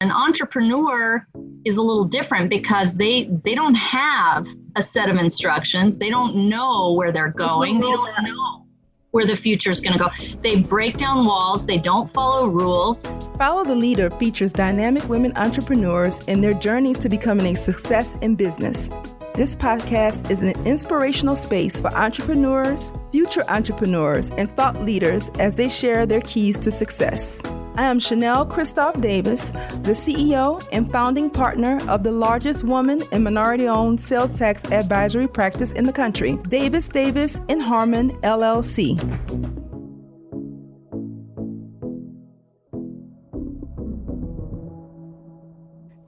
An entrepreneur is a little different because they don't have a set of instructions. They don't know where they're going. They don't know where the future is going to go. They break down walls. They don't follow rules. Follow the Leader features dynamic women entrepreneurs in their journeys to becoming a success in business. This podcast is an inspirational space for entrepreneurs, future entrepreneurs, and thought leaders as they share their keys to success. I am Chanel Christoph Davis, the CEO and founding partner of the largest woman and minority-owned sales tax advisory practice in the country, Davis & Harmon LLC.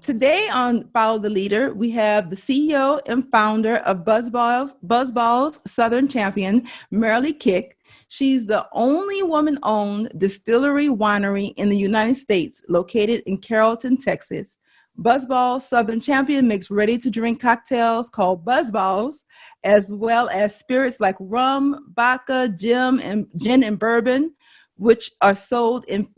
Today on Follow the Leader, we have the CEO and founder of BuzzBallz Southern Champion, Merrilee Kick. She's the only woman-owned distillery winery in the United States, located in Carrollton, Texas. BuzzBallz Southern Champion makes ready-to-drink cocktails called BuzzBallz, as well as spirits like rum, vodka, gin, and bourbon, which are sold in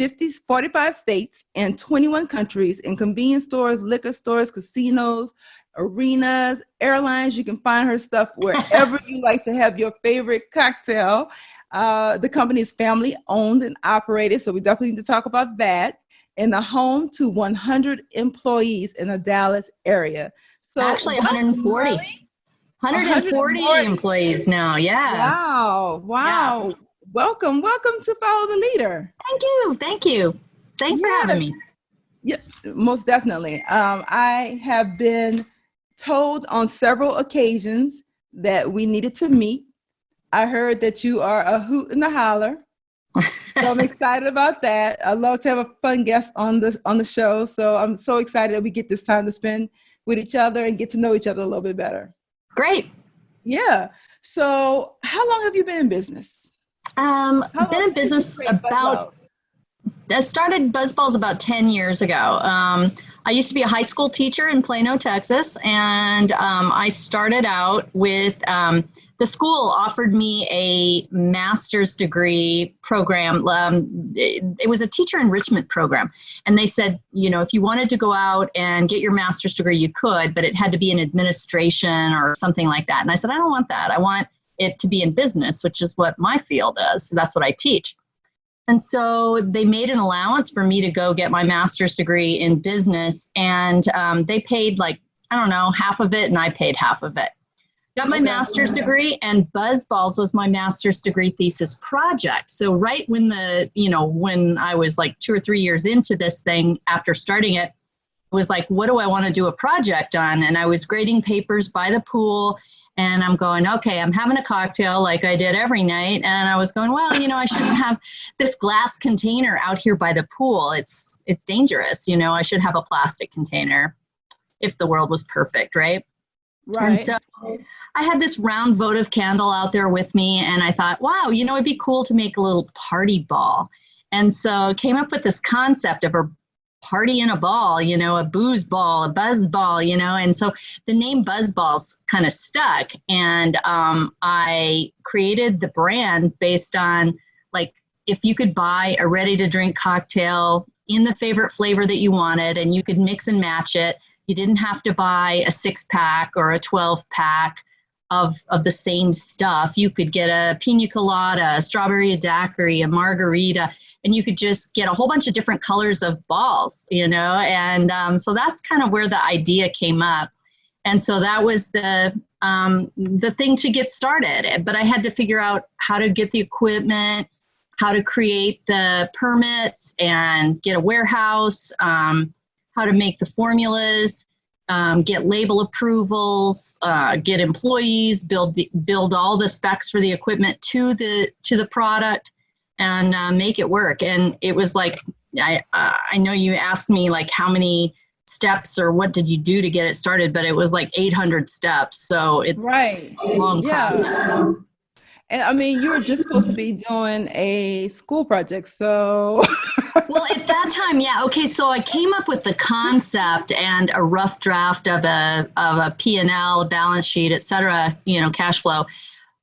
45 states and 21 countries in convenience stores, liquor stores, casinos, arenas, airlines. You can find her stuff wherever you like to have your favorite cocktail. The company is family owned and operated, so we definitely need to talk about that. And a home to 100 employees in the Dallas area. So actually 140. 140 employees now. Yeah. Wow. Yeah. Welcome to Follow the Leader. Thank you. Thanks for having me. Yeah, most definitely. I have been told on several occasions that we needed to meet. I heard that you are a hoot and a holler. So I'm excited about that. I love to have a fun guest on the show. So I'm so excited that we get this time to spend with each other and get to know each other a little bit better. Yeah. So how long have you been in business? I've been in business I started BuzzBallz about 10 years ago. I used to be a high school teacher in Plano, Texas, and I started out with the school offered me a master's degree program. It was a teacher enrichment program, and they said, if you wanted to go out and get your master's degree, you could, but it had to be in administration or something like that. And I said, I don't want that. I want it to be in business, which is what my field is. So that's what I teach. And so they made an allowance for me to go get my master's degree in business. And they paid half of it, and I paid half of it. Got my master's degree, and BuzzBallz was my master's degree thesis project. So right when when I was like 2 or 3 years into this thing after starting it, it was like, what do I want to do a project on? And I was grading papers by the pool. And I'm going, okay, I'm having a cocktail like I did every night. And I was going, well, I shouldn't have this glass container out here by the pool. It's dangerous. I should have a plastic container if the world was perfect, right? Right. And so I had this round votive candle out there with me. And I thought, wow, it'd be cool to make a little party ball. And so I came up with this concept of a party in a ball, a booze ball, a buzz ball, and so the name BuzzBallz kind of stuck. And I created the brand based on, like, if you could buy a ready to drink cocktail in the favorite flavor that you wanted, and you could mix and match it, you didn't have to buy a 6-pack or a 12-pack of the same stuff. You could get a pina colada, a strawberry daiquiri, a margarita, and you could just get a whole bunch of different colors of balls, and so that's kind of where the idea came up. And so that was the thing to get started. But I had to figure out how to get the equipment, how to create the permits and get a warehouse, how to make the formulas, get label approvals, get employees, build all the specs for the equipment to the product, and make it work. And it was like, I know you asked me like how many steps or what did you do to get it started, but it was like 800 steps. So it's a long process. And I mean, you were just supposed to be doing a school project, so. Well, at that time, yeah. Okay, so I came up with the concept and a rough draft of a P&L, balance sheet, et cetera, cash flow.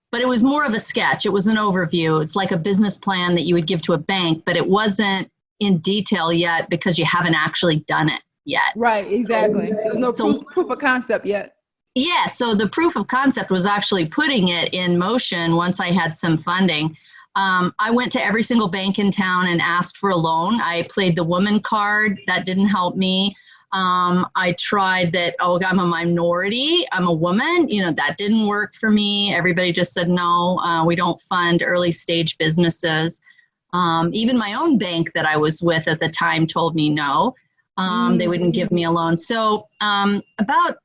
But it was more of a sketch. It was an overview. It's like a business plan that you would give to a bank, but it wasn't in detail yet because you haven't actually done it. yet. Right, exactly. There's no So proof of concept yet. yeah, so the proof of concept was actually putting it in motion once I had some funding. I went to every single bank in town and asked for a loan. I played the woman card. That didn't help me. I tried that, oh, I'm a minority, I'm a woman. You know, that didn't work for me. Everybody just said, no, we don't fund early stage businesses. Even my own bank that I was with at the time told me no. They wouldn't give me a loan. So about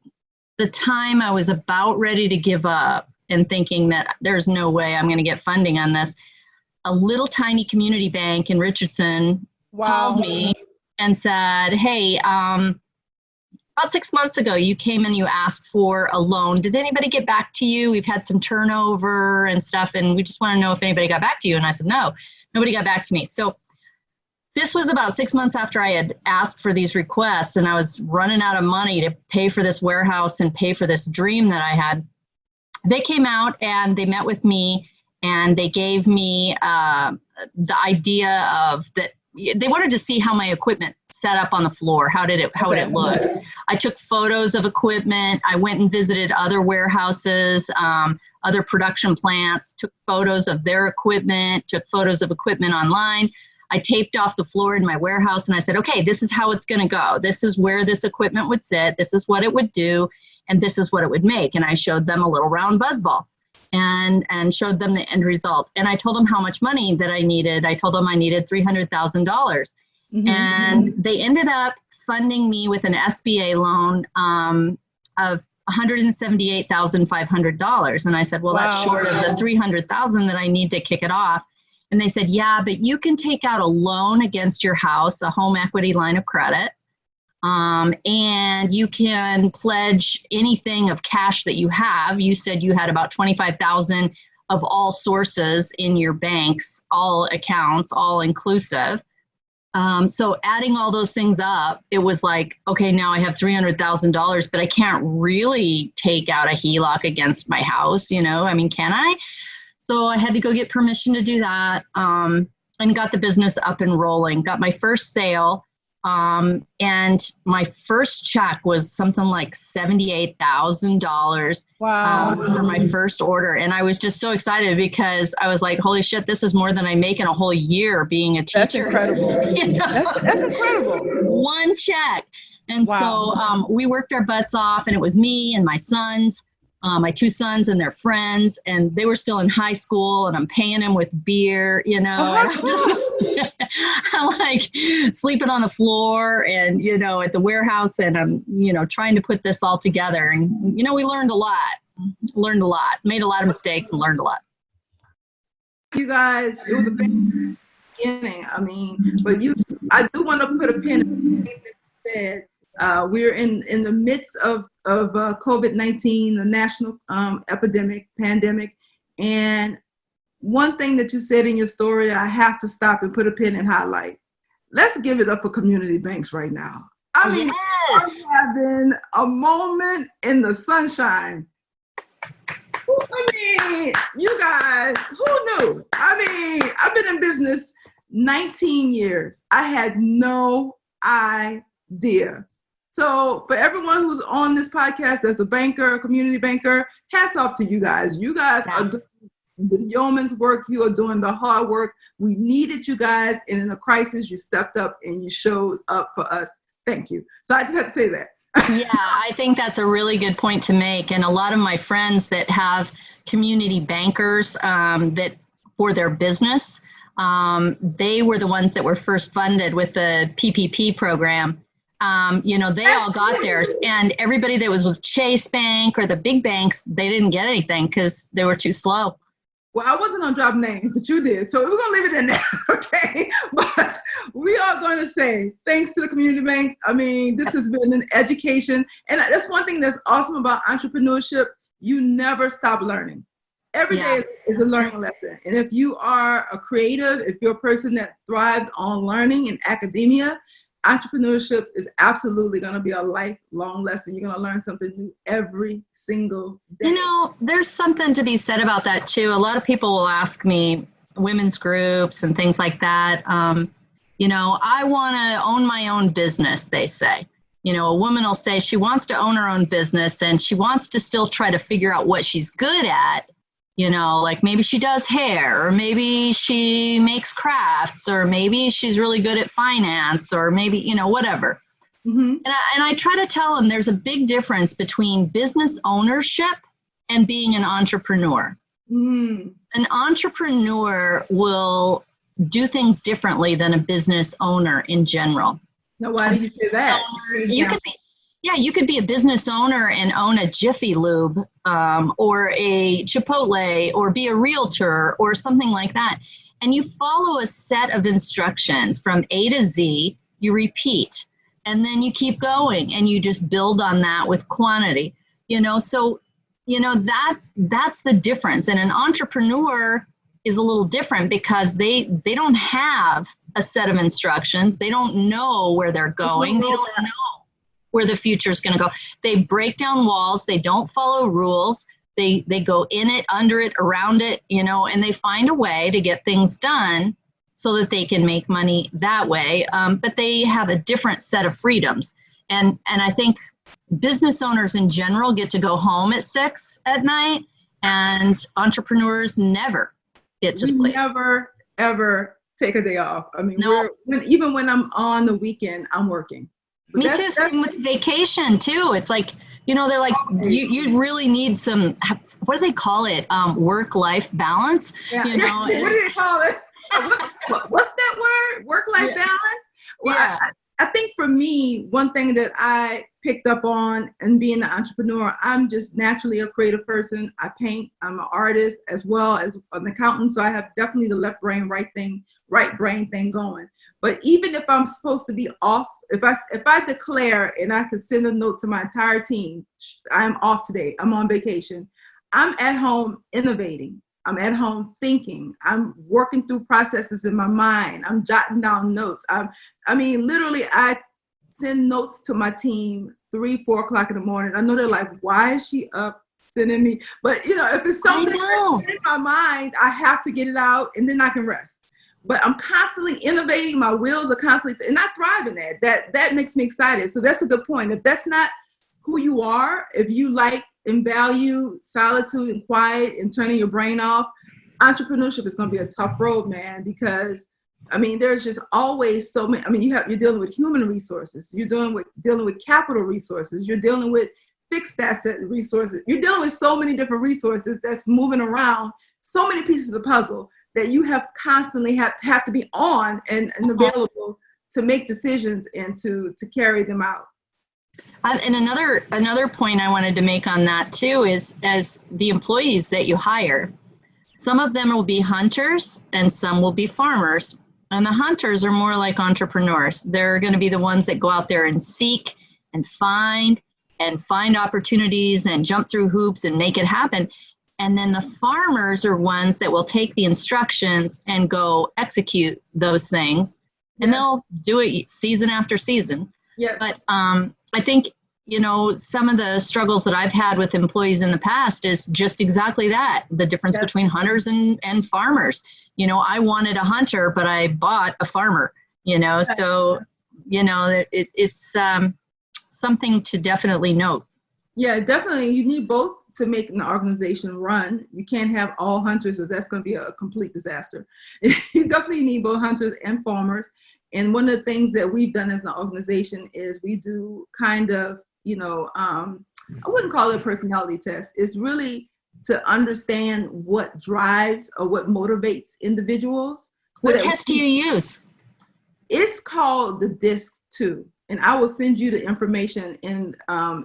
the time I was about ready to give up and thinking that there's no way I'm going to get funding on this, a little tiny community bank in Richardson called me and said, hey, about 6 months ago, you came and you asked for a loan. Did anybody get back to you? We've had some turnover and stuff, and we just want to know if anybody got back to you. And I said, no, nobody got back to me. So this was about 6 months after I had asked for these requests, and I was running out of money to pay for this warehouse and pay for this dream that I had. They came out and they met with me, and they gave me the idea of that. They wanted to see how my equipment set up on the floor. How would it look? I took photos of equipment. I went and visited other warehouses, other production plants, took photos of their equipment, took photos of equipment online. I taped off the floor in my warehouse and I said, okay, this is how it's going to go. This is where this equipment would sit. This is what it would do. And this is what it would make. And I showed them a little round buzzball and showed them the end result. And I told them how much money that I needed. I told them I needed $300,000. And they ended up funding me with an SBA loan of $178,500. And I said, well, that's short of the $300,000 that I need to kick it off. And they said, yeah, but you can take out a loan against your house, a home equity line of credit. And you can pledge anything of cash that you have. You said you had about 25,000 of all sources in your banks, all accounts, all inclusive. So adding all those things up, it was like, okay, now I have $300,000, but I can't really take out a HELOC against my house. You know, I mean, can I? So I had to go get permission to do that, and got the business up and rolling, got my first sale. And my first check was something like $78,000 for my first order. And I was just so excited because I was like, holy shit, this is more than I make in a whole year being a teacher. That's incredible. You know? That's incredible. One check. And so we worked our butts off, and it was me and my sons, my two sons and their friends, and they were still in high school, and I'm paying them with beer, you know, and I'm just I'm like sleeping on the floor and, you know, at the warehouse, and I'm, you know, trying to put this all together. And, you know, we learned a lot, made a lot of mistakes and learned a lot. You guys, it was a big beginning. I mean, but I do want to put a pin in what you said. We're in the midst of COVID-19, the national pandemic. And one thing that you said in your story, I have to stop and put a pin and highlight. Let's give it up for community banks right now. I mean, I'm having a moment in the sunshine. I mean, you guys, who knew? I mean, I've been in business 19 years. I had no idea. So for everyone who's on this podcast as a banker, a community banker, hats off to you guys. You guys are doing the yeoman's work. You are doing the hard work. We needed you guys. And in a crisis, you stepped up and you showed up for us. Thank you. So I just had to say that. Yeah, I think that's a really good point to make. And a lot of my friends that have community bankers that for their business, they were the ones that were first funded with the PPP program. You know, they all got theirs, and everybody that was with Chase Bank or the big banks, they didn't get anything because they were too slow. Well, I wasn't going to drop names, but you did. So we're going to leave it in there, okay? But we are going to say thanks to the community banks. I mean, this has been an education. And that's one thing that's awesome about entrepreneurship. You never stop learning. Every day is a learning lesson. And if you are a creative, if you're a person that thrives on learning in academia, entrepreneurship is absolutely going to be a lifelong lesson. You're going to learn something new every single day. You know, there's something to be said about that too. A lot of people will ask me, women's groups and things like that. You know, I want to own my own business, they say. A woman will say she wants to own her own business and she wants to still try to figure out what she's good at. Like maybe she does hair, or maybe she makes crafts, or maybe she's really good at finance, or maybe, whatever. Mm-hmm. And I try to tell them there's a big difference between business ownership and being an entrepreneur. Mm-hmm. An entrepreneur will do things differently than a business owner in general. Now, why do you say that? You could be a business owner and own a Jiffy Lube or a Chipotle, or be a realtor or something like that. And you follow a set of instructions from A to Z, you repeat, and then you keep going and you just build on that with quantity. So that's the difference. And an entrepreneur is a little different because they don't have a set of instructions. They don't know where they're going. They don't know where the future is going to go. They break down walls. They don't follow rules. They go in it, under it, around it, and they find a way to get things done so that they can make money that way. But they have a different set of freedoms. And I think business owners in general get to go home at 6 at night, and entrepreneurs never get to sleep. Never, ever take a day off. I mean, no. Even when I'm on the weekend, I'm working. Me too. Same with vacation too. It's like, they're like, you really need some, what do they call it? Work-life balance. Yeah. What do they call it? What's that word? Work-life balance? Well, yeah. I think for me, one thing that I picked up on and being an entrepreneur, I'm just naturally a creative person. I paint. I'm an artist as well as an accountant. So I have definitely the left brain, right brain thing going. But even if I'm supposed to be off, if I declare and I could send a note to my entire team, I'm off today, I'm on vacation, I'm at home innovating. I'm at home thinking. I'm working through processes in my mind. I'm jotting down notes. Literally, I send notes to my team 3, 4 o'clock in the morning. I know they're like, why is she up sending me? But, if it's something in my mind, I have to get it out and then I can rest. But I'm constantly innovating. My wheels are constantly, and I thrive in that. That makes me excited. So that's a good point. If that's not who you are, if you like and value solitude and quiet and turning your brain off, entrepreneurship is going to be a tough road, man, because there's just always so many. You're dealing with human resources, you're dealing with capital resources, you're dealing with fixed asset resources, you're dealing with so many different resources that's moving around, so many pieces of the puzzle that you constantly have to be on and available to make decisions and to carry them out. And another point I wanted to make on that too is, as the employees that you hire, some of them will be hunters and some will be farmers. And the hunters are more like entrepreneurs. They're going to be the ones that go out there and seek and find opportunities and jump through hoops and make it happen. And then the farmers are ones that will take the instructions and go execute those things. And they'll do it season after season. Yes. But I think, some of the struggles that I've had with employees in the past is just exactly that, the difference between hunters and farmers. I wanted a hunter, but I bought a farmer, so, it's something to definitely note. Yeah, definitely. You need both to make an organization run. You can't have all hunters, or that's going to be a complete disaster. You definitely need both hunters and farmers. And one of the things that we've done as an organization is we do kind of, I wouldn't call it a personality test. It's really to understand what drives or what motivates individuals. What test do you use? It's called the DISC-2. And I will send you the information. And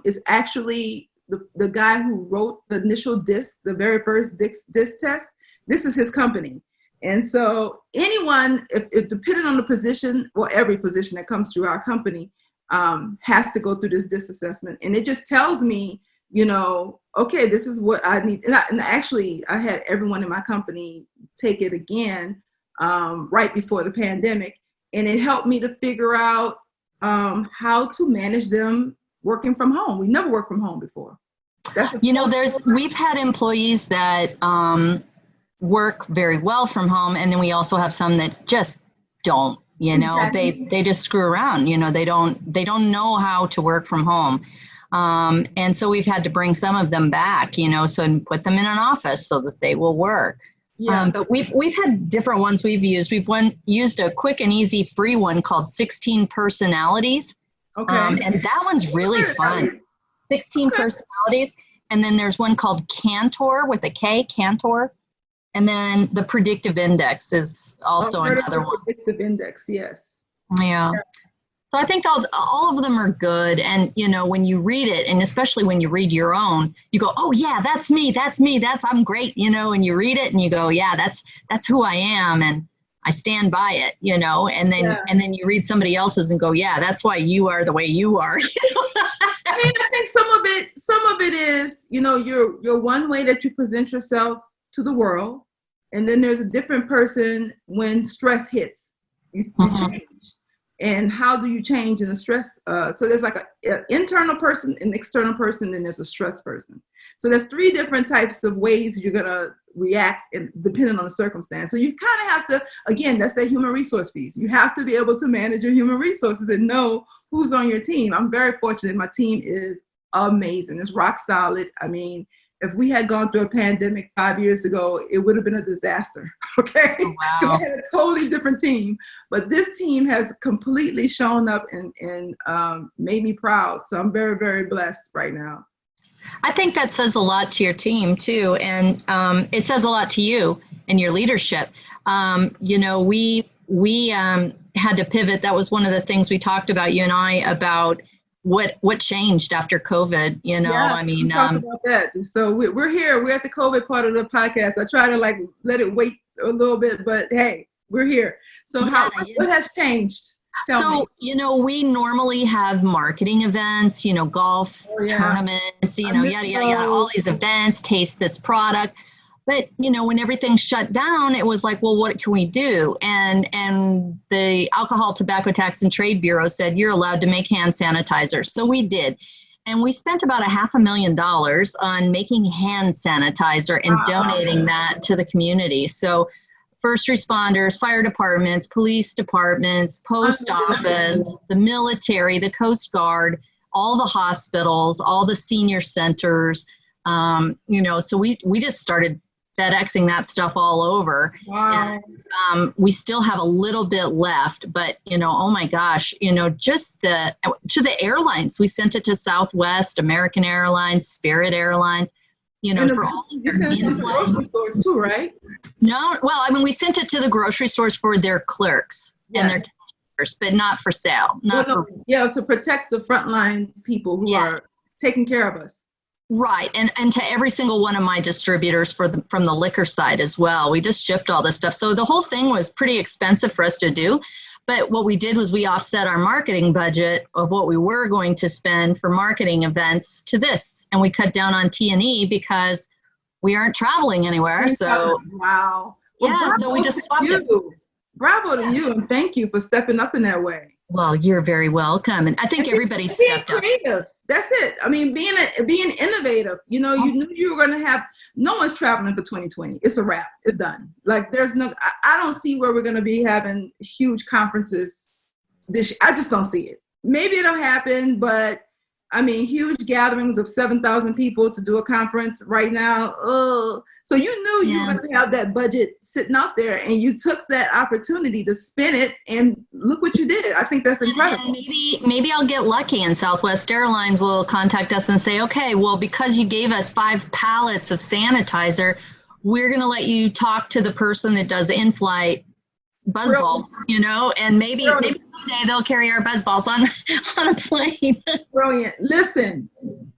it's actually the guy who wrote the initial DISC, the very first DISC test. This is his company. And so anyone, if depending on the position, or every position that comes through our company, has to go through this DISC assessment. And it just tells me, okay, this is what I need. And actually, I had everyone in my company take it again right before the pandemic. And it helped me to figure out how to manage them working from home. We never worked from home before. We've had employees that work very well from home, and then we also have some that just don't You know, Exactly. they just screw around. You know, they don't know how to work from home. And so we've had to bring some of them back, you know, so and put them in an office so that they will work. Yeah. But we've had different ones we've used. Used a quick and easy free one called 16 Personalities. Okay. And that one's really fun. 16 Personalities. And then there's one called Cantor with a K, Cantor. And then the Predictive Index is also another one. Predictive Index, yes. Yeah. So I think all of them are good. And, you know, when you read it, and especially when you read your own, you go, oh, yeah, that's me. I'm great, you know, and you read it and you go, yeah, that's who I am. And I stand by it, you know, and then you read somebody else's and go, yeah, that's why you are the way you are. I mean, I think some of it is, you know, your one way that you present yourself to the world. And then there's a different person when stress hits. You change. And how do you change in the stress? So there's like an internal person, an external person, and there's a stress person. So there's 3 different types of ways you're going to react and depending on the circumstance. So you kind of have to, again, that's that human resource piece. You have to be able to manage your human resources and know who's on your team. I'm very fortunate. My team is amazing. It's rock solid. I mean, if we had gone through a pandemic 5 years ago, it would have been a disaster. Okay. Oh, wow. We had a totally different team, but this team has completely shown up and made me proud. So I'm very, very blessed right now. I think that says a lot to your team too. And it says a lot to you and your leadership. You know, we had to pivot. That was one of the things we talked about, you and I, about what changed after COVID, you know. Yeah, I mean, talk about that. So we're here. We're at the COVID part of the podcast. I try to like let it wait a little bit, but hey, we're here. So what has changed? Tell me. You know, we normally have marketing events, you know, golf tournaments, you know, yada, yada, yada, all these events, taste this product. But, you know, when everything shut down, it was like, well, what can we do? And the Alcohol, Tobacco Tax and Trade Bureau said, you're allowed to make hand sanitizer. So we did. And we spent about $500,000 on making hand sanitizer and donating that to the community. So first responders, fire departments, police departments, post office, the military, the Coast Guard, all the hospitals, all the senior centers, you know, so we just started FedExing that stuff all over. Wow. And, we still have a little bit left, but, you know, oh my gosh, you know, just to the airlines, we sent it to Southwest, American Airlines, Spirit Airlines, you know, for all you sent it to grocery stores too, right? No, well, I mean, we sent it to the grocery stores for their clerks and their cashiers, but not for sale. To protect the frontline people who are taking care of us. Right. And to every single one of my distributors from the liquor side as well. We just shipped all this stuff. So the whole thing was pretty expensive for us to do. But what we did was we offset our marketing budget of what we were going to spend for marketing events to this. And we cut down on T&E because we aren't traveling anywhere. So wow. Well, so we just swapped it. Bravo to you, and thank you for stepping up in that way. Well, you're very welcome. And I think everybody stepped up. That's it. I mean, being innovative, you know, you knew you were going to have, no one's traveling for 2020. It's a wrap. It's done. Like I don't see where we're going to be having huge conferences this year. I just don't see it. Maybe it'll happen, but I mean, huge gatherings of 7,000 people to do a conference right now. Oh, so you knew you were going to have that budget sitting out there, and you took that opportunity to spin it, and look what you did. I think that's incredible. And maybe I'll get lucky, and Southwest Airlines will contact us and say, okay, well, because you gave us 5 pallets of sanitizer, we're going to let you talk to the person that does in-flight BuzzBallz, you know, and maybe someday they'll carry our BuzzBallz on a plane. Brilliant. Listen,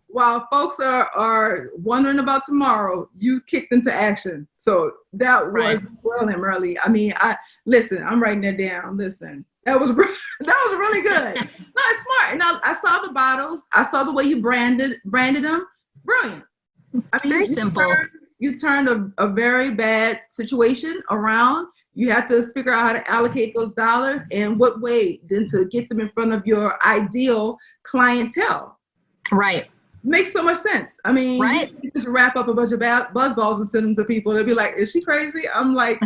while folks are wondering about tomorrow, you kicked into action. So that was brilliant, Merrilee. I mean, I'm writing that down. Listen, that was really good. No, it's smart. Now I saw the bottles. I saw the way you branded them. Brilliant. I mean, very simple. You turned a very bad situation around. You have to figure out how to allocate those dollars and what way then to get them in front of your ideal clientele. Right. Makes so much sense. I mean, you just wrap up a bunch of BuzzBallz and send them to people. They'll be like, is she crazy? I'm like,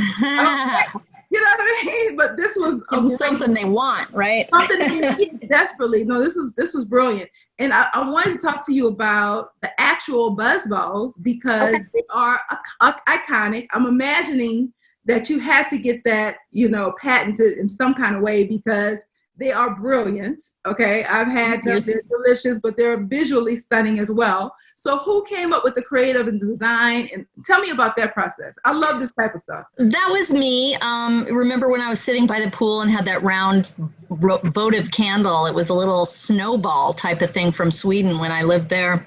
You know what I mean? But this was something they want, right? Something they need desperately. No, this was brilliant. And I wanted to talk to you about the actual BuzzBallz because they are iconic. I'm imagining that you had to get that, patented in some kind of way because they are brilliant. Okay. I've had them. They're delicious, but they're visually stunning as well. So who came up with the creative and design? And tell me about that process. I love this type of stuff. That was me. Remember when I was sitting by the pool and had that round votive candle? It was a little snowball type of thing from Sweden when I lived there.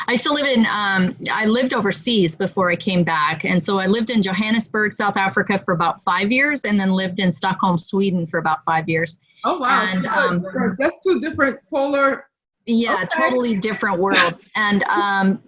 I used to live I lived overseas before I came back. And so I lived in Johannesburg, South Africa for about 5 years and then lived in Stockholm, Sweden for about 5 years. Oh, wow. And, that's two different polar. Yeah, okay. Totally different worlds. And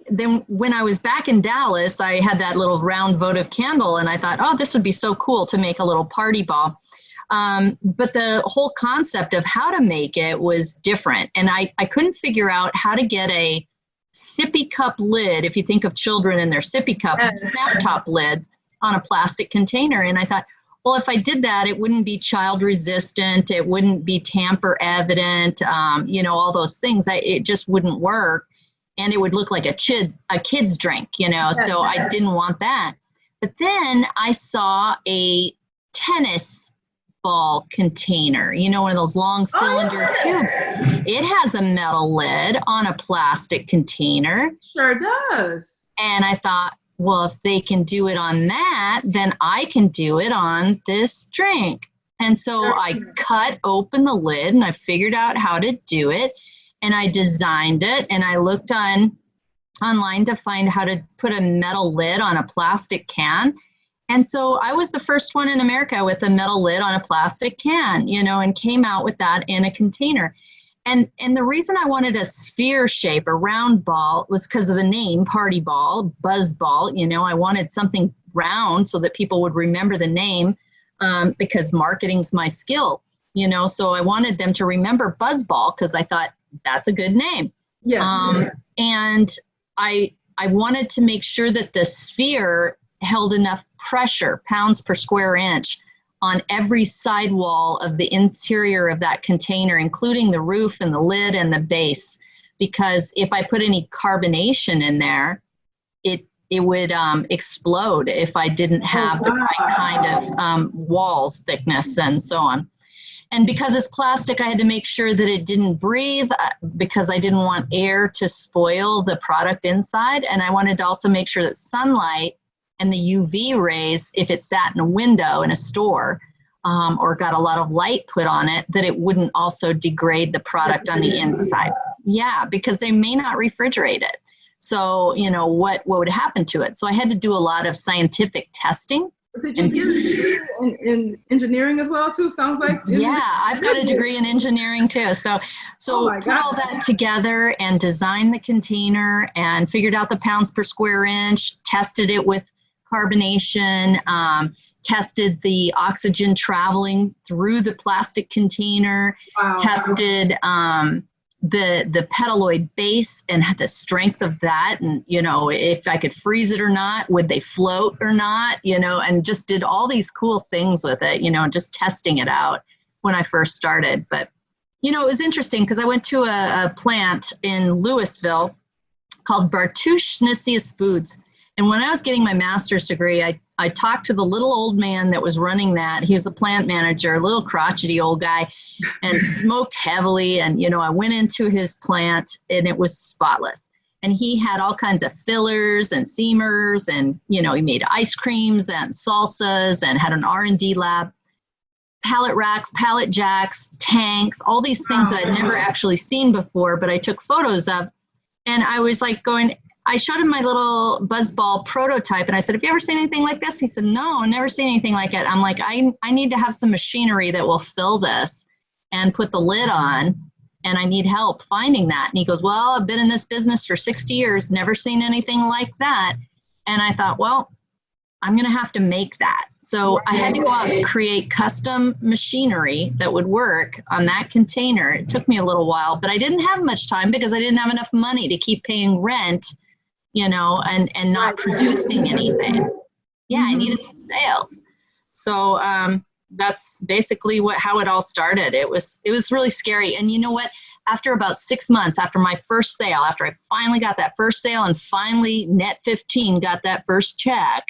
then when I was back in Dallas, I had that little round votive candle and I thought, oh, this would be so cool to make a little party ball. But the whole concept of how to make it was different. And I couldn't figure out how to get a sippy cup lid, if you think of children and their sippy cup, snap top lids on a plastic container. And I thought, well, if I did that, it wouldn't be child resistant. It wouldn't be tamper evident, all those things. It just wouldn't work. And it would look like a kid's drink, so I didn't want that. But then I saw a tennis ball container, one of those long cylinder tubes. It has a metal lid on a plastic container. Sure does. And I thought, well, if they can do it on that, then I can do it on this drink. And so I cut open the lid and I figured out how to do it. And I designed it and I looked online to find how to put a metal lid on a plastic can. And so I was the first one in America with a metal lid on a plastic can, and came out with that in a container. And the reason I wanted a sphere shape, a round ball, was because of the name, party ball, BuzzBall. I wanted something round so that people would remember the name because marketing's my skill, So I wanted them to remember BuzzBall because I thought that's a good name. Yes. And I wanted to make sure that the sphere held enough pressure, pounds per square inch, on every sidewall of the interior of that container, including the roof and the lid and the base. Because if I put any carbonation in there, it would explode if I didn't have the right kind of walls thickness and so on. And because it's plastic, I had to make sure that it didn't breathe because I didn't want air to spoil the product inside. And I wanted to also make sure that sunlight and the UV rays, if it sat in a window in a store or got a lot of light put on it, that it wouldn't also degrade the product on the inside. Yeah, because they may not refrigerate it. So, what would happen to it? So I had to do a lot of scientific testing. Did you get in engineering as well, too? Sounds like. Yeah, I've got a degree in engineering, too. So put all that together and designed the container and figured out the pounds per square inch, tested it with carbonation, tested the oxygen traveling through the plastic container, tested the petalloid base and the strength of that, and if I could freeze it or not, would they float or not, and just did all these cool things with it, just testing it out when I first started. But it was interesting because I went to a plant in Louisville called Bartouche Schnitzius Foods. And when I was getting my master's degree, I talked to the little old man that was running that. He was a plant manager, a little crotchety old guy, and smoked heavily. And, I went into his plant and it was spotless. And he had all kinds of fillers and seamers and, he made ice creams and salsas and had an R&D lab, pallet racks, pallet jacks, tanks, all these things that I'd never actually seen before, but I took photos of. And I was like I showed him my little BuzzBall prototype and I said, have you ever seen anything like this? He said, no, I've never seen anything like it. I'm like, I need to have some machinery that will fill this and put the lid on, and I need help finding that. And he goes, well, I've been in this business for 60 years, never seen anything like that. And I thought, well, I'm going to have to make that. So I had to go out and create custom machinery that would work on that container. It took me a little while, but I didn't have much time because I didn't have enough money to keep paying rent, and not producing anything. Yeah, I needed some sales. So that's basically how it all started. It was really scary. And you know what? After about 6 months, after my first sale, after I finally got that first sale and finally Net 15 got that first check,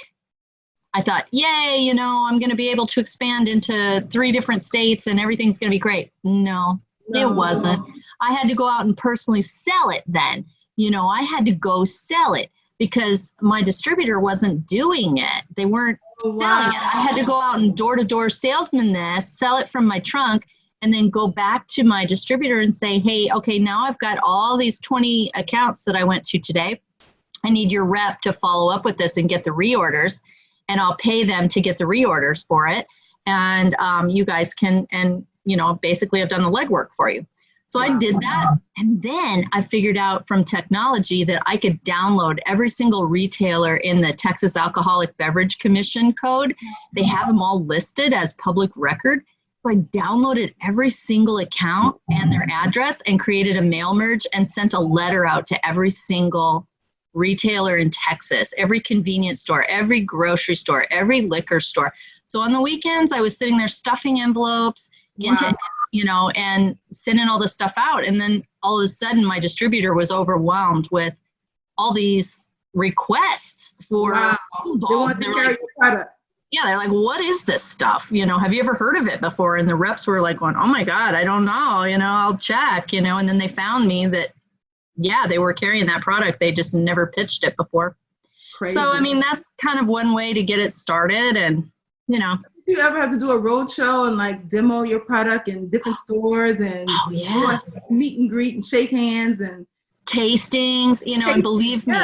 I thought, yay, you know, I'm going to be able to expand into 3 different states and everything's going to be great. No, it wasn't. I had to go out and personally sell it then. You know, I had to go sell it because my distributor wasn't doing it. They weren't selling it. I had to go out and door-to-door salesman this, sell it from my trunk, and then go back to my distributor and say, hey, okay, now I've got all these 20 accounts that I went to today. I need your rep to follow up with this and get the reorders, and I'll pay them to get the reorders for it. And you guys can, and, you know, basically I've done the legwork for you. So I did that. And then I figured out from technology that I could download every single retailer in the Texas Alcoholic Beverage Commission code. They have them all listed as public record. So I downloaded every single account and their address and created a mail merge and sent a letter out to every single retailer in Texas, every convenience store, every grocery store, every liquor store. So on the weekends, I was sitting there stuffing envelopes into, you know, and sending all this stuff out. And then all of a sudden my distributor was overwhelmed with all these requests for BuzzBallz. They're like, what is this stuff? You know, have you ever heard of it before? And the reps were like going, oh my God, I don't know, you know, I'll check, you know, and then they found me that, yeah, they were carrying that product. They just never pitched it before. Crazy. So, I mean, that's kind of one way to get it started. And, you know. Do you ever have to do a road show and like demo your product in different stores and meet and greet and shake hands and tastings, you know, and believe me,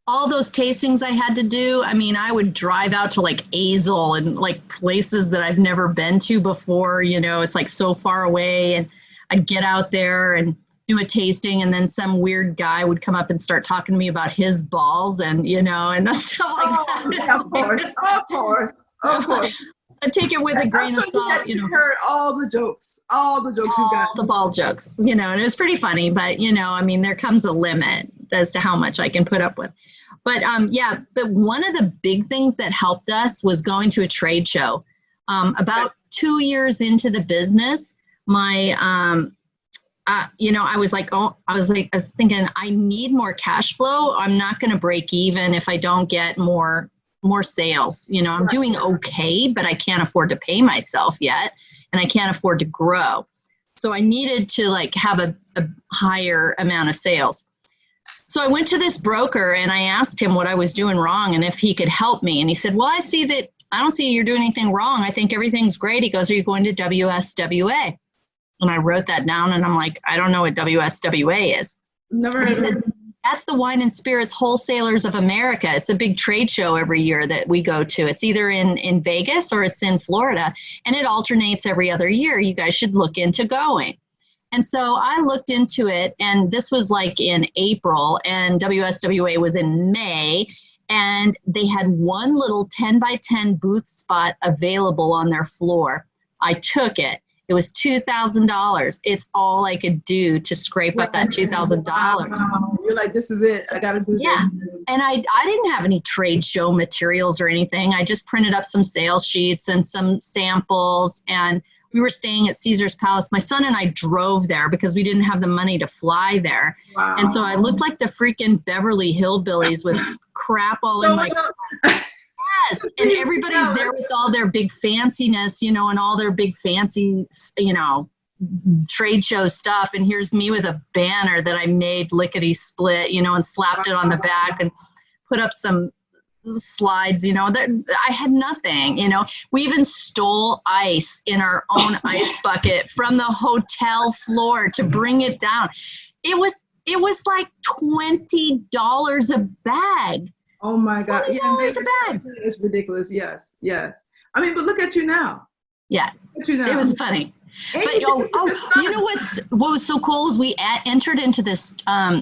all those tastings I had to do, I mean, I would drive out to like Azle and like places that I've never been to before, you know, it's like so far away, and I'd get out there and do a tasting, and then some weird guy would come up and start talking to me about his balls and, you know, and stuff like that. Yeah, of course. I take it with a grain of salt, you know. Heard all the jokes you got. All the ball jokes, you know, and it was pretty funny, but, you know, I mean, there comes a limit as to how much I can put up with. But but one of the big things that helped us was going to a trade show. About 2 years into the business, my, you know, I was thinking, I need more cash flow. I'm not going to break even if I don't get more sales. You know, I'm doing okay, but I can't afford to pay myself yet, and I can't afford to grow. So I needed to like have a higher amount of sales. So I went to this broker and I asked him what I was doing wrong and if he could help me. And he said, well, I don't see you're doing anything wrong. I think everything's great. He goes, are you going to WSWA? And I wrote that down and I'm like, I don't know what WSWA is. Never heard of it. That's the Wine and Spirits Wholesalers of America. It's a big trade show every year that we go to. It's either in Vegas or it's in Florida, and it alternates every other year. You guys should look into going. And so I looked into it, and this was like in April, and WSWA was in May, and they had one little 10 by 10 booth spot available on their floor. I took it. It was $2,000. It's all I could do to scrape up that $2,000. You're like, this is it. I got to do this. Yeah. And I didn't have any trade show materials or anything. I just printed up some sales sheets and some samples. And we were staying at Caesar's Palace. My son and I drove there because we didn't have the money to fly there. Wow. And so I looked like the freaking Beverly Hillbillies with crap all in my... Yes, and everybody's there with all their big fanciness, you know, and all their big fancy, you know, trade show stuff. And here's me with a banner that I made lickety split, you know, and slapped it on the back and put up some slides, you know. I had nothing, you know. We even stole ice in our own ice bucket from the hotel floor to bring it down. It was like $20 a bag. Oh my God. Yeah, it's ridiculous. Yes. I mean, but look at you now. Yeah. Look at you now. It was funny. But you know what was so cool was we entered into this,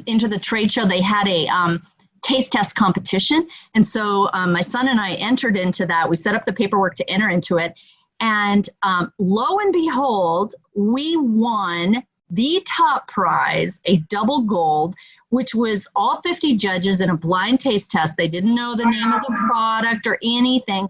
into the trade show. They had a taste test competition. And so my son and I entered into that. We set up the paperwork to enter into it. And lo and behold, we won the top prize, a double gold, which was all 50 judges in a blind taste test. They didn't know the name of the product or anything.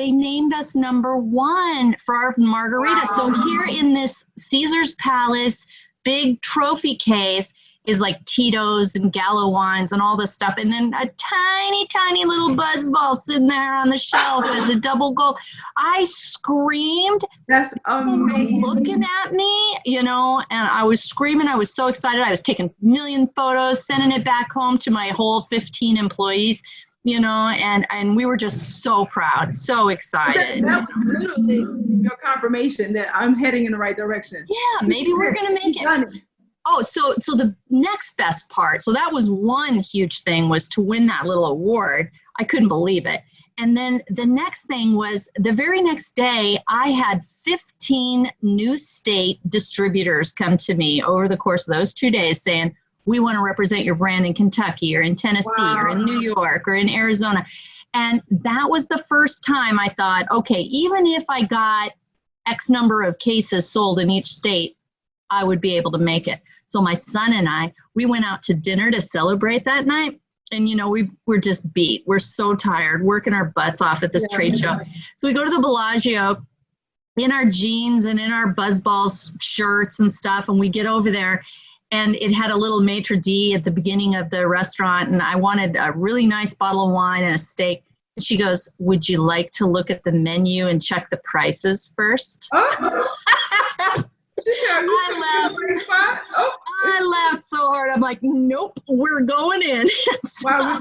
they named us #1 for our margarita. Wow. So here in this Caesar's Palace big trophy case is like Tito's and Gallo wines and all this stuff. And then a tiny, tiny little BuzzBallz sitting there on the shelf as a double gold. I screamed. That's amazing. Looking at me, and I was screaming. I was so excited. I was taking a million photos, sending it back home to my whole 15 employees, and we were just so proud, so excited. That was literally your confirmation that I'm heading in the right direction. Yeah, maybe we're going to make it. Oh, so the next best part, so that was one huge thing, was to win that little award. I couldn't believe it. And then the next thing was the very next day, I had 15 new state distributors come to me over the course of those 2 days saying, we want to represent your brand in Kentucky or in Tennessee or in New York or in Arizona. And that was the first time I thought, okay, even if I got X number of cases sold in each state, I would be able to make it. So my son and I, we went out to dinner to celebrate that night. And, we're just beat. We're so tired, working our butts off at this trade show. So we go to the Bellagio in our jeans and in our BuzzBallz shirts and stuff. And we get over there, and it had a little maitre d' at the beginning of the restaurant. And I wanted a really nice bottle of wine and a steak. And she goes, would you like to look at the menu and check the prices first? I laughed so hard. I'm like, nope, we're going in. Wow,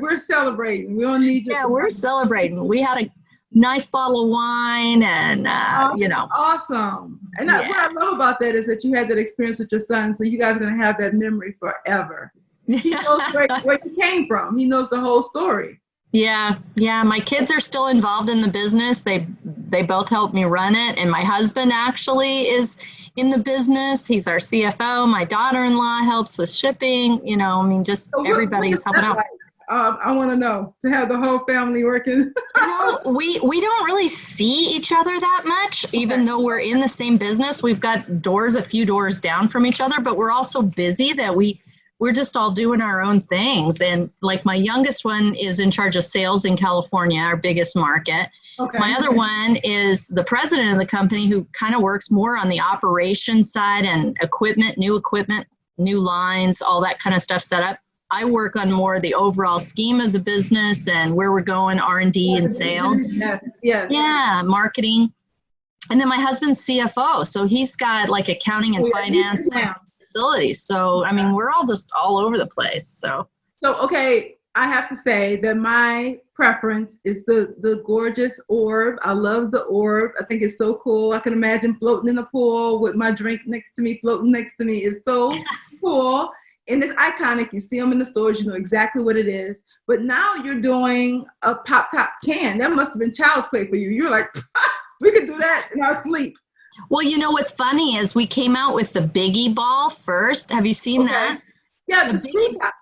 we're celebrating. We don't need you. Yeah, we're celebrating. We had a nice bottle of wine, and awesome. And what I love about that is that you had that experience with your son, so you guys are going to have that memory forever. He knows where you came from. He knows the whole story. Yeah. My kids are still involved in the business. They both help me run it. And my husband actually is in the business. He's our CFO. My daughter-in-law helps with shipping. Just so everybody's helping out. Like? I want to know, to have the whole family working. We don't really see each other that much, even though we're in the same business. We've got a few doors down from each other, but we're all so busy that we're just all doing our own things. And like my youngest one is in charge of sales in California, our biggest market. Okay. My other one is the president of the company, who kind of works more on the operations side and equipment, new lines, all that kind of stuff set up. I work on more the overall scheme of the business and where we're going, R&D and sales. Yes. Yeah, marketing. And then my husband's CFO. So he's got like accounting and finance. Facilities. So, we're all just all over the place. So, okay, I have to say that my preference is the gorgeous orb. I love the orb. I think it's so cool. I can imagine floating in a pool with my drink floating next to me. It's so cool. And it's iconic. You see them in the stores. You know exactly what it is. But now you're doing a pop top can. That must have been child's play for you. You're like, we could do that in our sleep. Well, what's funny is we came out with the Biggie ball first. Have you seen that? Yeah, the screw top.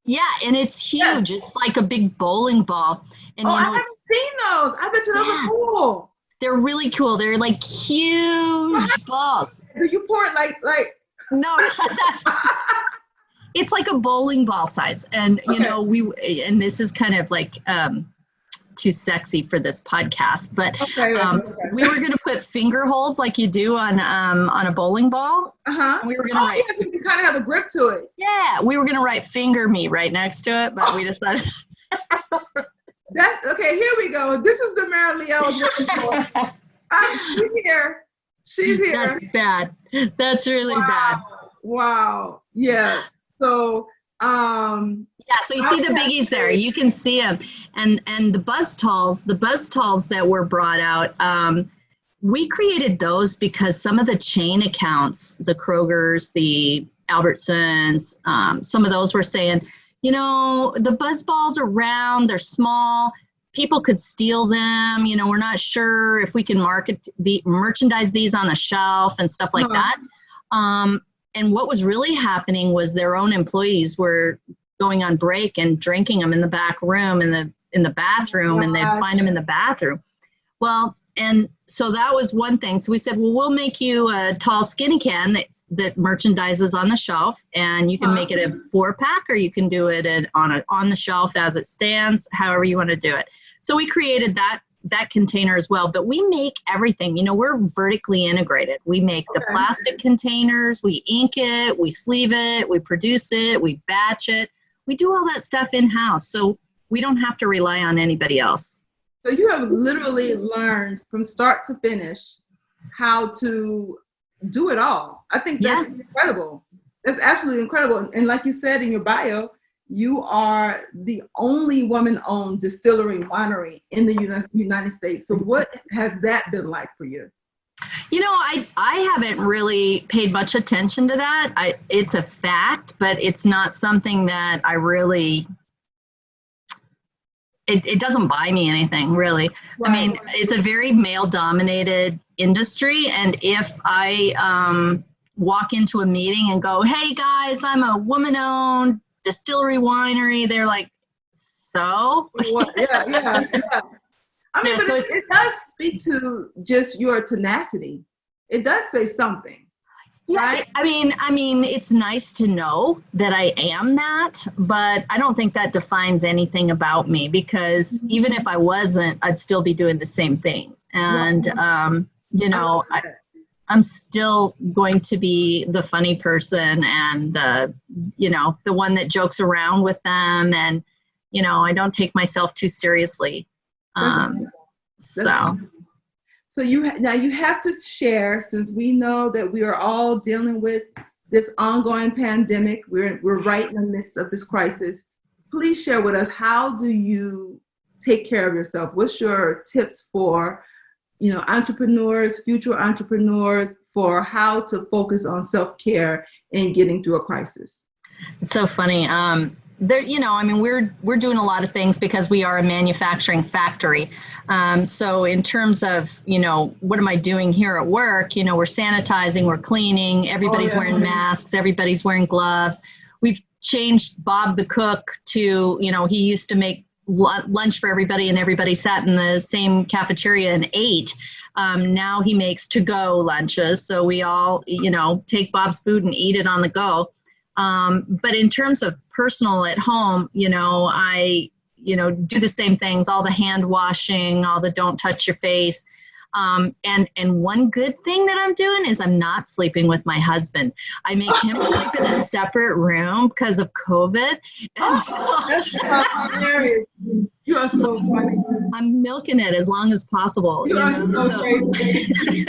Yeah, and it's huge. Yeah. It's like a big bowling ball. And I haven't seen those. I bet you those are cool. They're really cool. They're like huge balls. Do you pour it like? No. It's like a bowling ball size. And, and this is kind of like too sexy for this podcast, but we were going to put finger holes like you do on a bowling ball. And we were going to write. Yes, you can kind of have a grip to it. Yeah, we were going to write "finger me" right next to it, but we decided. That's okay. Here we go. This is the Merrilee I was looking for. She's here. She's here. That's bad. That's really bad. Wow. Yeah. So. So you see the biggies there. You can see them, and the BuzzBallz that were brought out. We created those because some of the chain accounts, the Krogers, the Albertsons, some of those were saying, the BuzzBallz are round, they're small, people could steal them. We're not sure if we can merchandise these on the shelf and stuff like that. And what was really happening was their own employees were going on break and drinking them in the back room, in the bathroom, and they'd find them in the bathroom. Well, and so that was one thing. So we said, well, we'll make you a tall, skinny can that merchandises on the shelf, and you can make it a 4-pack, or you can do it on the shelf as it stands, however you want to do it. So we created that that container as well, but we make everything. You know, we're vertically integrated. We make the plastic containers, we ink it, we sleeve it, we produce it, we batch it. We do all that stuff in-house, so we don't have to rely on anybody else. So you have literally learned from start to finish how to do it all. I think that's incredible. That's absolutely incredible. And like you said in your bio, you are the only woman-owned distillery winery in the United States. So what has that been like for you? You know, I haven't really paid much attention to that. It's a fact, but it's not something that I really, it doesn't buy me anything, really. Right. I mean, it's a very male-dominated industry, and if I walk into a meeting and go, hey guys, I'm a woman-owned distillery winery, they're like, so? Yeah. I mean, but it does speak to just your tenacity. It does say something. Yeah, right? I mean, it's nice to know that I am that, but I don't think that defines anything about me, because even if I wasn't, I'd still be doing the same thing. And, you know, I'm still going to be the funny person and the one that jokes around with them. And, you know, I don't take myself too seriously. So you have to share, since we know that we are all dealing with this ongoing pandemic. We're right in the midst of this crisis. Please share with us, how do you take care of yourself? What's your tips for, you know, entrepreneurs, future entrepreneurs, for how to focus on self-care and getting through a crisis? It's so funny. There, you know, I mean, we're doing a lot of things because we are a manufacturing factory. So in terms of, you know, what am I doing here at work? You know, we're sanitizing, we're cleaning, everybody's wearing masks, everybody's wearing gloves. We've changed Bob the cook to, you know, he used to make lunch for everybody and everybody sat in the same cafeteria and ate. Now he makes to-go lunches. So we all, you know, take Bob's food and eat it on the go. But in terms of personal at home, you know, I, you know, do the same things, all the hand washing, all the don't touch your face. And one good thing that I'm doing is I'm not sleeping with my husband. I make him sleep in a separate room because of COVID. And that's hilarious. You are so funny. I'm milking it as long as possible. You are so crazy.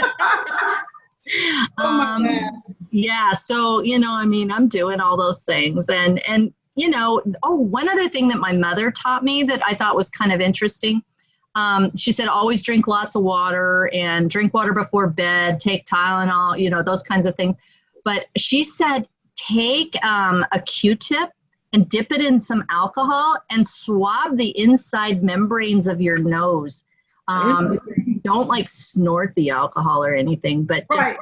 Oh my gosh. Yeah. So, you know, I mean, I'm doing all those things. And, you know, one other thing that my mother taught me that I thought was kind of interesting. She said, always drink lots of water and drink water before bed, take Tylenol, you know, those kinds of things. But she said, take a Q-tip and dip it in some alcohol and swab the inside membranes of your nose. Don't like snort the alcohol or anything, but just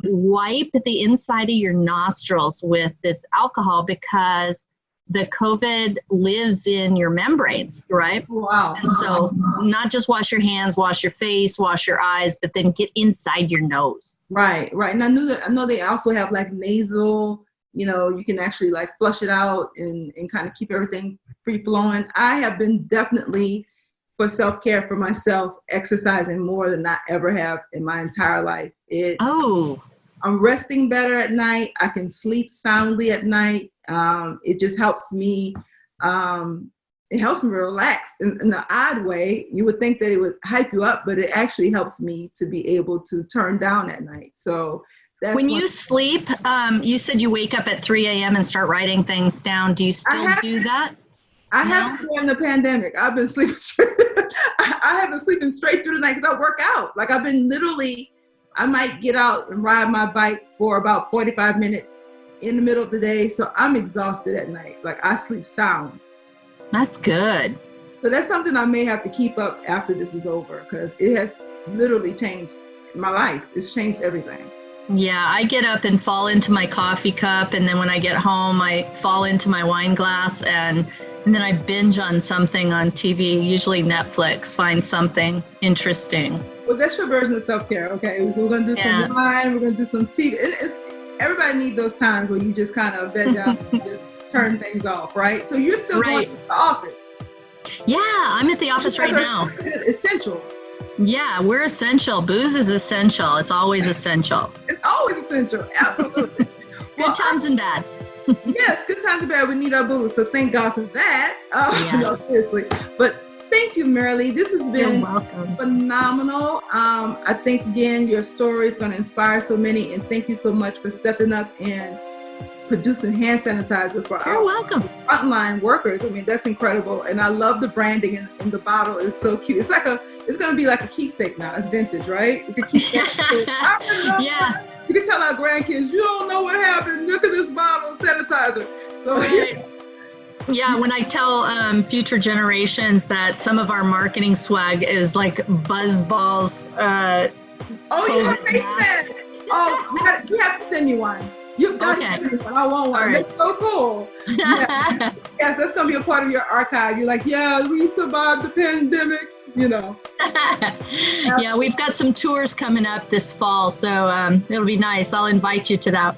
wipe the inside of your nostrils with this alcohol, because the COVID lives in your membranes, right? Wow. And so not just wash your hands, wash your face, wash your eyes, but then get inside your nose. Right. And I know they also have like nasal, you know, you can actually like flush it out and kind of keep everything free flowing. I have been definitely, for self-care for myself, exercising more than I ever have in my entire life. I'm resting better at night. I can sleep soundly at night. It just helps me. It helps me relax in an odd way. You would think that it would hype you up, but it actually helps me to be able to turn down at night. So that's when you sleep, you said you wake up at 3 a.m. and start writing things down. Do you still do that? I haven't during the pandemic. I've been sleeping. I have been sleeping straight through the night because I work out. Like I've been literally, I might get out and ride my bike for about 45 minutes in the middle of the day. So I'm exhausted at night. Like I sleep sound. That's good. So that's something I may have to keep up after this is over, because it has literally changed my life. It's changed everything. Yeah, I get up and fall into my coffee cup, and then when I get home, I fall into my wine glass, and then I binge on something on TV, usually Netflix, find something interesting. Well, that's your version of self-care, okay? We're going to do some wine, we're going to do some TV. Everybody needs those times where you just kind of veg out and just turn things off, right? So you're still going to the office. Yeah, I'm at the office right now. Essential. Yeah, we're essential. Booze is essential. It's always essential. It's always essential. Absolutely. Good times and bad. Yes, good times and bad. We need our booze. So thank God for that. Yes. No, seriously. But thank you, Merrilee. This has been phenomenal. I think, again, your story is going to inspire so many. And thank you so much for stepping up and producing hand sanitizer for our frontline workers. I mean, that's incredible. And I love the branding and the bottle is so cute. It's going to be like a keepsake now. It's vintage, right? You can keep that. Yeah. You can tell our grandkids, you don't know what happened. Look at this bottle of sanitizer. So right. Yeah, when I tell future generations that some of our marketing swag is like BuzzBallz. You have face mask. We have to send you one. You've got to send me one. I want one. Right. That's so cool. Yeah. Yes, that's going to be a part of your archive. You're like, yeah, we survived the pandemic, you know. Yeah, we've got some tours coming up this fall, so it'll be nice. I'll invite you to that.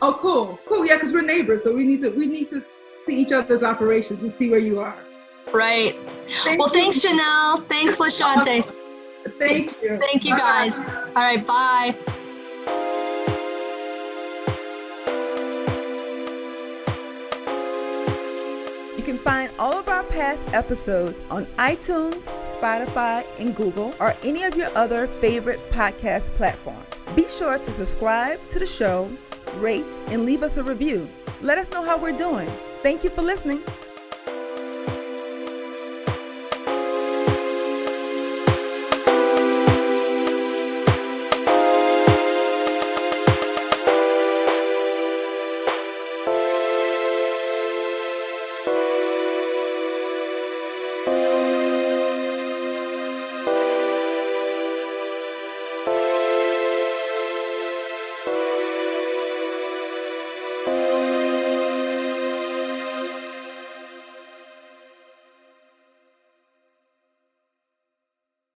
Oh, cool. Cool. Yeah, because we're neighbors, so we need to see each other's operations and see where you are. Right. Thanks, Janelle. Thanks, LaShante. Thank you. Thank you, guys. All right, bye. You can find all of our past episodes on iTunes, Spotify, and Google, or any of your other favorite podcast platforms. Be sure to subscribe to the show, rate, and leave us a review. Let us know how we're doing. Thank you for listening.